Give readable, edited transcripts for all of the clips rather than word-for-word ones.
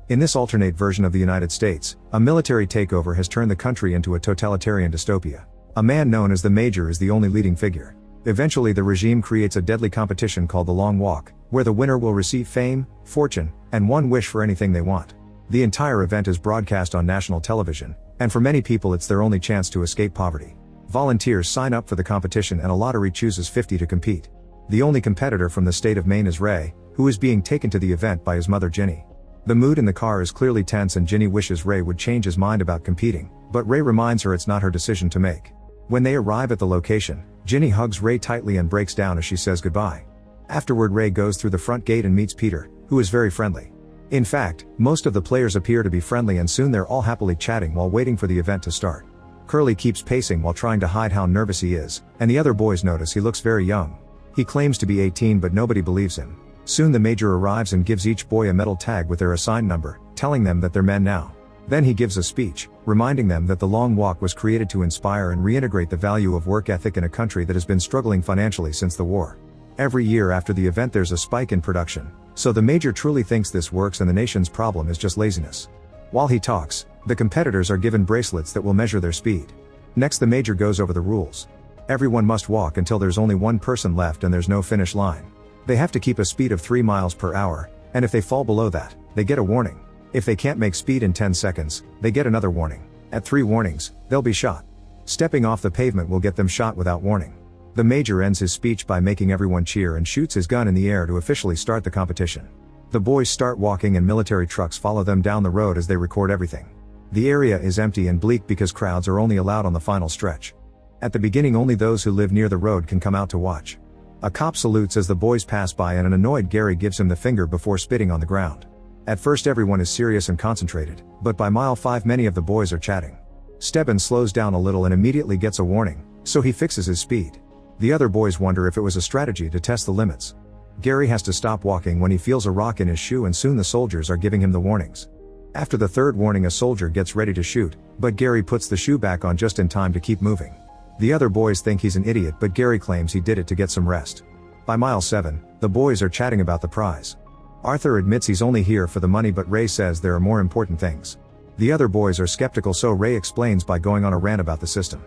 In this alternate version of the United States, a military takeover has turned the country into a totalitarian dystopia. A man known as the Major is the only leading figure. Eventually the regime creates a deadly competition called the Long Walk, where the winner will receive fame, fortune, and one wish for anything they want. The entire event is broadcast on national television, and for many people it's their only chance to escape poverty. Volunteers sign up for the competition and a lottery chooses 50 to compete. The only competitor from the state of Maine is Ray, who is being taken to the event by his mother Ginny. The mood in the car is clearly tense and Ginny wishes Ray would change his mind about competing, but Ray reminds her it's not her decision to make. When they arrive at the location, Ginny hugs Ray tightly and breaks down as she says goodbye. Afterward Ray goes through the front gate and meets Peter, who is very friendly. In fact, most of the players appear to be friendly and soon they're all happily chatting while waiting for the event to start. Curly keeps pacing while trying to hide how nervous he is, and the other boys notice he looks very young. He claims to be 18 but nobody believes him. Soon the Major arrives and gives each boy a metal tag with their assigned number, telling them that they're men now. Then he gives a speech, reminding them that the Long Walk was created to inspire and reintegrate the value of work ethic in a country that has been struggling financially since the war. Every year after the event there's a spike in production, so the Major truly thinks this works and the nation's problem is just laziness. While he talks, the competitors are given bracelets that will measure their speed. Next the Major goes over the rules. Everyone must walk until there's only one person left and there's no finish line. They have to keep a speed of 3 miles per hour, and if they fall below that, they get a warning. If they can't make speed in 10 seconds, they get another warning. At 3 warnings, they'll be shot. Stepping off the pavement will get them shot without warning. The Major ends his speech by making everyone cheer and shoots his gun in the air to officially start the competition. The boys start walking and military trucks follow them down the road as they record everything. The area is empty and bleak because crowds are only allowed on the final stretch. At the beginning only those who live near the road can come out to watch. A cop salutes as the boys pass by and an annoyed Gary gives him the finger before spitting on the ground. At first everyone is serious and concentrated, but by mile 5 many of the boys are chatting. Stebbins slows down a little and immediately gets a warning, so he fixes his speed. The other boys wonder if it was a strategy to test the limits. Gary has to stop walking when he feels a rock in his shoe and soon the soldiers are giving him the warnings. After the 3rd warning a soldier gets ready to shoot, but Gary puts the shoe back on just in time to keep moving. The other boys think he's an idiot but Gary claims he did it to get some rest. By mile 7, the boys are chatting about the prize. Arthur admits he's only here for the money but Ray says there are more important things. The other boys are skeptical so Ray explains by going on a rant about the system.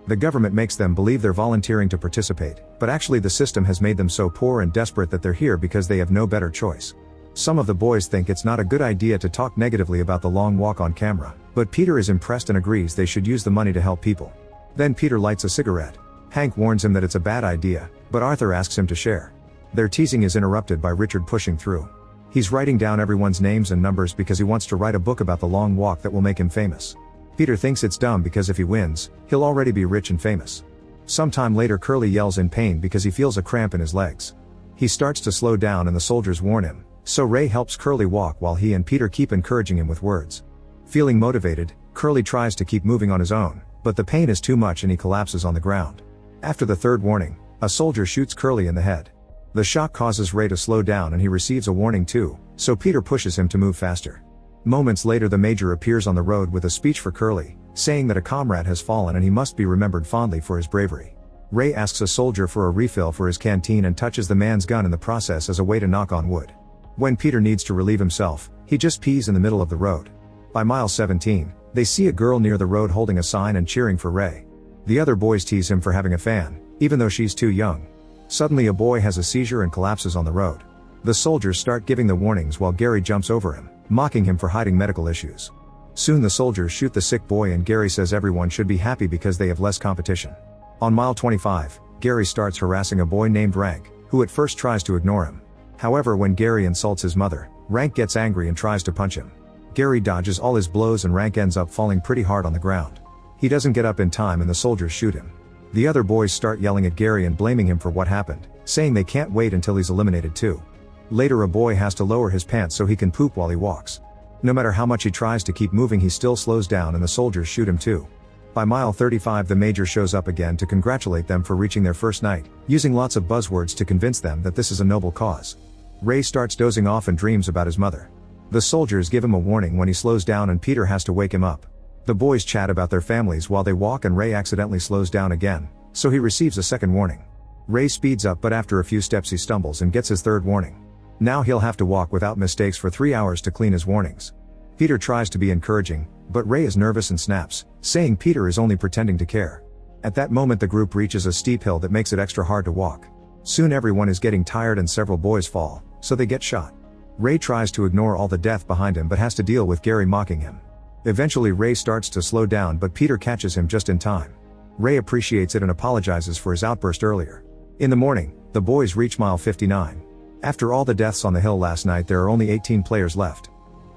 The government makes them believe they're volunteering to participate, but actually the system has made them so poor and desperate that they're here because they have no better choice. Some of the boys think it's not a good idea to talk negatively about the Long Walk on camera, but Peter is impressed and agrees they should use the money to help people. Then Peter lights a cigarette. Hank warns him that it's a bad idea, but Arthur asks him to share. Their teasing is interrupted by Richard pushing through. He's writing down everyone's names and numbers because he wants to write a book about the Long Walk that will make him famous. Peter thinks it's dumb because if he wins, he'll already be rich and famous. Sometime later Curly yells in pain because he feels a cramp in his legs. He starts to slow down and the soldiers warn him, so Ray helps Curly walk while he and Peter keep encouraging him with words. Feeling motivated, Curly tries to keep moving on his own, but the pain is too much and he collapses on the ground. After the 3rd warning, a soldier shoots Curly in the head. The shock causes Ray to slow down and he receives a warning too, so Peter pushes him to move faster. Moments later the Major appears on the road with a speech for Curly, saying that a comrade has fallen and he must be remembered fondly for his bravery. Ray asks a soldier for a refill for his canteen and touches the man's gun in the process as a way to knock on wood. When Peter needs to relieve himself, he just pees in the middle of the road. By mile 17, they see a girl near the road holding a sign and cheering for Ray. The other boys tease him for having a fan, even though she's too young. Suddenly a boy has a seizure and collapses on the road. The soldiers start giving the warnings while Gary jumps over him, mocking him for hiding medical issues. Soon the soldiers shoot the sick boy and Gary says everyone should be happy because they have less competition. On mile 25, Gary starts harassing a boy named Rank, who at first tries to ignore him. However, when Gary insults his mother, Rank gets angry and tries to punch him. Gary dodges all his blows and Rank ends up falling pretty hard on the ground. He doesn't get up in time and the soldiers shoot him. The other boys start yelling at Gary and blaming him for what happened, saying they can't wait until he's eliminated too. Later a boy has to lower his pants so he can poop while he walks. No matter how much he tries to keep moving he still slows down and the soldiers shoot him too. By mile 35 the Major shows up again to congratulate them for reaching their first night, using lots of buzzwords to convince them that this is a noble cause. Ray starts dozing off and dreams about his mother. The soldiers give him a warning when he slows down and Peter has to wake him up. The boys chat about their families while they walk and Ray accidentally slows down again, so he receives a second warning. Ray speeds up but after a few steps he stumbles and gets his 3rd warning. Now he'll have to walk without mistakes for 3 hours to clean his warnings. Peter tries to be encouraging, but Ray is nervous and snaps, saying Peter is only pretending to care. At that moment the group reaches a steep hill that makes it extra hard to walk. Soon everyone is getting tired and several boys fall, so they get shot. Ray tries to ignore all the death behind him but has to deal with Gary mocking him. Eventually Ray starts to slow down but Peter catches him just in time. Ray appreciates it and apologizes for his outburst earlier. In the morning, the boys reach mile 59. After all the deaths on the hill last night there are only 18 players left.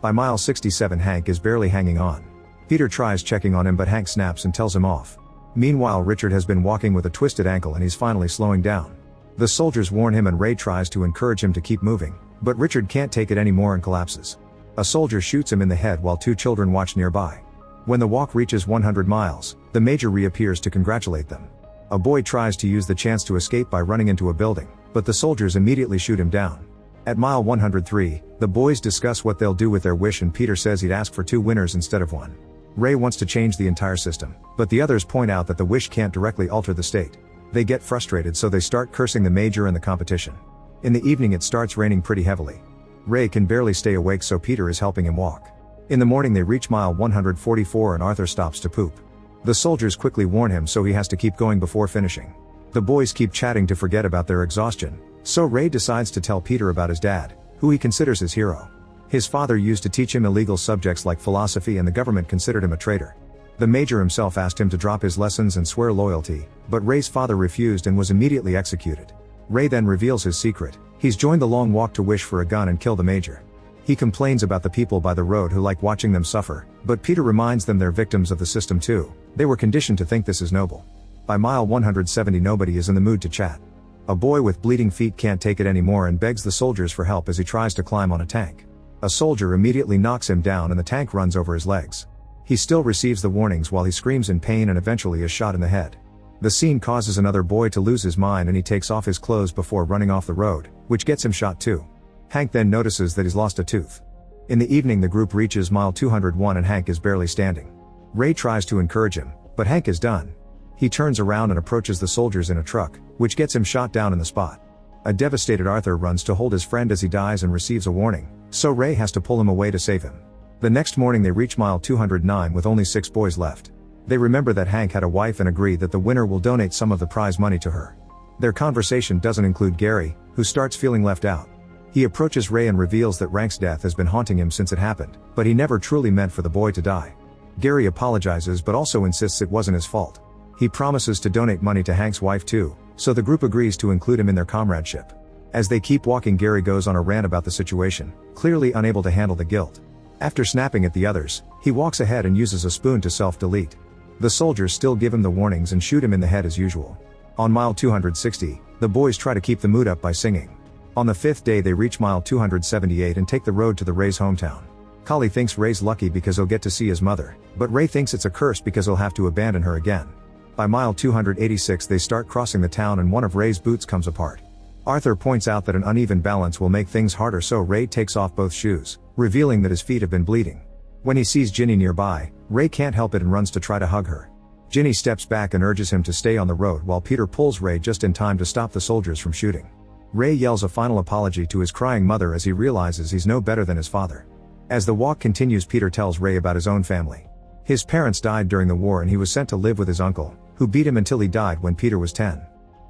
By mile 67 Hank is barely hanging on. Peter tries checking on him but Hank snaps and tells him off. Meanwhile Richard has been walking with a twisted ankle and he's finally slowing down. The soldiers warn him and Ray tries to encourage him to keep moving, but Richard can't take it anymore and collapses. A soldier shoots him in the head while two children watch nearby. When the walk reaches 100 miles, the major reappears to congratulate them. A boy tries to use the chance to escape by running into a building, but the soldiers immediately shoot him down. At mile 103, the boys discuss what they'll do with their wish and Peter says he'd ask for 2 winners instead of 1. Ray wants to change the entire system, but the others point out that the wish can't directly alter the state. They get frustrated so they start cursing the major and the competition. In the evening it starts raining pretty heavily. Ray can barely stay awake so Peter is helping him walk. In the morning they reach mile 144 and Arthur stops to poop. The soldiers quickly warn him so he has to keep going before finishing. The boys keep chatting to forget about their exhaustion, so Ray decides to tell Peter about his dad, who he considers his hero. His father used to teach him illegal subjects like philosophy and the government considered him a traitor. The major himself asked him to drop his lessons and swear loyalty, but Ray's father refused and was immediately executed. Ray then reveals his secret. He's joined the long walk to wish for a gun and kill the major. He complains about the people by the road who like watching them suffer, but Peter reminds them they're victims of the system too. They were conditioned to think this is noble. By mile 170 nobody is in the mood to chat. A boy with bleeding feet can't take it anymore and begs the soldiers for help as he tries to climb on a tank. A soldier immediately knocks him down and the tank runs over his legs. He still receives the warnings while he screams in pain and eventually is shot in the head. The scene causes another boy to lose his mind and he takes off his clothes before running off the road, which gets him shot too. Hank then notices that he's lost a tooth. In the evening the group reaches mile 201 and Hank is barely standing. Ray tries to encourage him, but Hank is done. He turns around and approaches the soldiers in a truck, which gets him shot down in the spot. A devastated Arthur runs to hold his friend as he dies and receives a warning, so Ray has to pull him away to save him. The next morning they reach mile 209 with only 6 boys left. They remember that Hank had a wife and agree that the winner will donate some of the prize money to her. Their conversation doesn't include Gary, who starts feeling left out. He approaches Ray and reveals that Rank's death has been haunting him since it happened, but he never truly meant for the boy to die. Gary apologizes but also insists it wasn't his fault. He promises to donate money to Hank's wife too, so the group agrees to include him in their comradeship. As they keep walking Gary goes on a rant about the situation, clearly unable to handle the guilt. After snapping at the others, he walks ahead and uses a spoon to self-delete. The soldiers still give him the warnings and shoot him in the head as usual. On mile 260, the boys try to keep the mood up by singing. On the 5th day they reach mile 278 and take the road to the Ray's hometown. Kali thinks Ray's lucky because he'll get to see his mother, but Ray thinks it's a curse because he'll have to abandon her again. By mile 286 they start crossing the town and one of Ray's boots comes apart. Arthur points out that an uneven balance will make things harder so Ray takes off both shoes, revealing that his feet have been bleeding. When he sees Ginny nearby, Ray can't help it and runs to try to hug her. Ginny steps back and urges him to stay on the road while Peter pulls Ray just in time to stop the soldiers from shooting. Ray yells a final apology to his crying mother as he realizes he's no better than his father. As the walk continues Peter tells Ray about his own family. His parents died during the war and he was sent to live with his uncle, who beat him until he died when Peter was 10.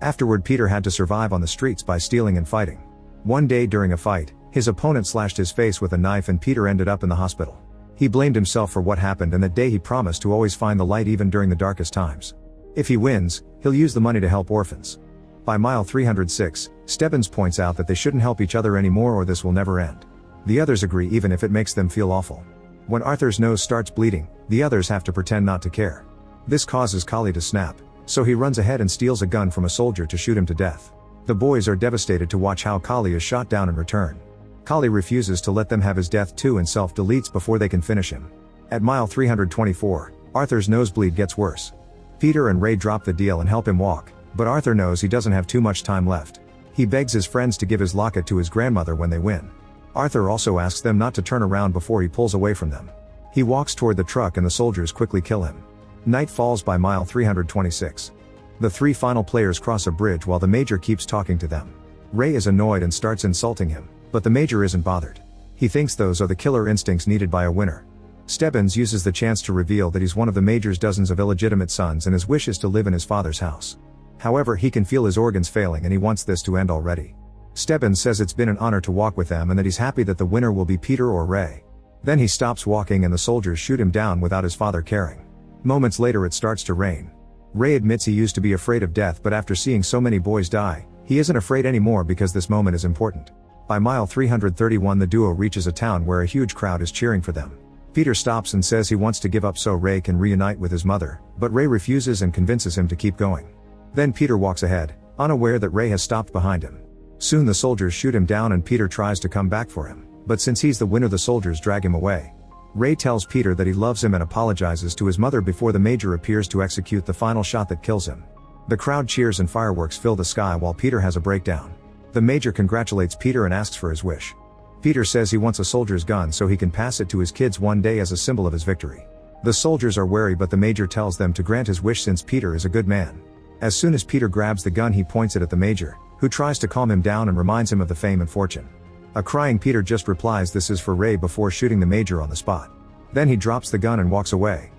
Afterward Peter had to survive on the streets by stealing and fighting. One day during a fight, his opponent slashed his face with a knife and Peter ended up in the hospital. He blamed himself for what happened and that day he promised to always find the light even during the darkest times. If he wins, he'll use the money to help orphans. By mile 306, Stebbins points out that they shouldn't help each other anymore or this will never end. The others agree even if it makes them feel awful. When Arthur's nose starts bleeding, the others have to pretend not to care. This causes Kali to snap, so he runs ahead and steals a gun from a soldier to shoot him to death. The boys are devastated to watch how Kali is shot down in return. Kali refuses to let them have his death too and self-deletes before they can finish him. At mile 324, Arthur's nosebleed gets worse. Peter and Ray drop the deal and help him walk, but Arthur knows he doesn't have too much time left. He begs his friends to give his locket to his grandmother when they win. Arthur also asks them not to turn around before he pulls away from them. He walks toward the truck and the soldiers quickly kill him. Night falls by mile 326. The 3 final players cross a bridge while the major keeps talking to them. Ray is annoyed and starts insulting him, but the major isn't bothered. He thinks those are the killer instincts needed by a winner. Stebbins uses the chance to reveal that he's one of the Major's dozens of illegitimate sons and his wish is to live in his father's house. However, he can feel his organs failing and he wants this to end already. Stebbins says it's been an honor to walk with them and that he's happy that the winner will be Peter or Ray. Then he stops walking and the soldiers shoot him down without his father caring. Moments later it starts to rain. Ray admits he used to be afraid of death, but after seeing so many boys die, he isn't afraid anymore because this moment is important. By mile 331 the duo reaches a town where a huge crowd is cheering for them. Peter stops and says he wants to give up so Ray can reunite with his mother, but Ray refuses and convinces him to keep going. Then Peter walks ahead, unaware that Ray has stopped behind him. Soon the soldiers shoot him down and Peter tries to come back for him, but since he's the winner the soldiers drag him away. Ray tells Peter that he loves him and apologizes to his mother before the Major appears to execute the final shot that kills him. The crowd cheers and fireworks fill the sky while Peter has a breakdown. The Major congratulates Peter and asks for his wish. Peter says he wants a soldier's gun so he can pass it to his kids one day as a symbol of his victory. The soldiers are wary but the Major tells them to grant his wish since Peter is a good man. As soon as Peter grabs the gun he points it at the Major, who tries to calm him down and reminds him of the fame and fortune. A crying Peter just replies this is for Ray before shooting the Major on the spot. Then he drops the gun and walks away.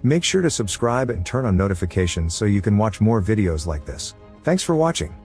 Make sure to subscribe and turn on notifications so you can watch more videos like this. Thanks for watching.